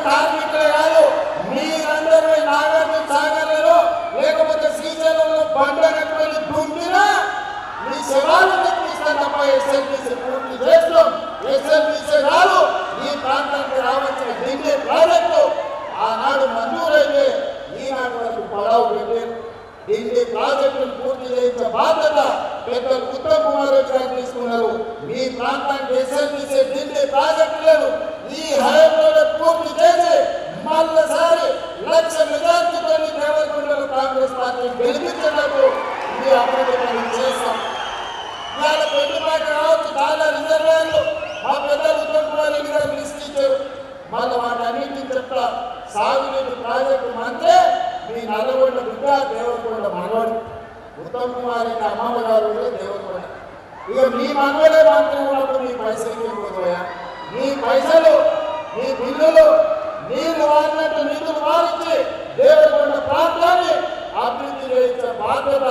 కార్మికులే కాదు, మీరందరూ నాగార్జున సాగర్లలో లేకపోతే శ్రీశైలంలో బండగట్టుకొని దుండినా మీ శవాలను తెప్పిస్తాం తప్ప ఎస్ఎల్బీసీ పూర్తి చేస్తాం. ఎస్ఎల్బీసీ కాదు, ఈ ప్రాంతానికి రావాల్సిన ఢిల్లీ ప్రాజెక్టు ఆనాడు మంజూరైతే ఈనాడు వరకు పడావు పెట్టారు. ఢిల్లీ ప్రాజెక్టును పూర్తి చేయించే బాధ్యత పెద్దలు ఉత్తమ్ కుమార్ రెడ్డి గారు తీసుకున్నారు. మీ ప్రాంతానికి ఎస్ఎల్బీసీ ఢిల్లీ ప్రాజెక్టు లేదు, ఈ హయాంలో పూర్తి చేసి మళ్ళీసారి 1,00,000 మెజార్టీతో దేవరకొండలో కాంగ్రెస్ పార్టీ గెలిపించేందుకు ఈ అభివృద్ధి పనులు చేస్తాం. ఇవాళ పెట్టుబడి కావచ్చు, చాలా రిజర్వాయర్లు మా పెద్దలు ఉత్తమ్ కుమార్ రెడ్డి గారు లిస్ట్ ఇచ్చారు. మళ్ళీ వాటన్నింటినీ చెప్తా సాగునీటి ప్రాజెక్టు మంత్రి మీ నల్లగొండ బిడ్డ దేవరకొండ మనవడు ఉత్తమ్ కుమార్ రెడ్డి అమ్మమ్మ గారు దేవరకొండ. ఇక మీ మనవడే మంత్రి ఉన్నప్పుడు మీ పైసలు వెళ్ళిపోతాయా? మీ పైసలు మీ బిల్లులు నీళ్లు వారినట్టు నిధులు వారించి దేవరకొండ ప్రాంతాన్ని అభివృద్ధి చేయించే బాధ్యత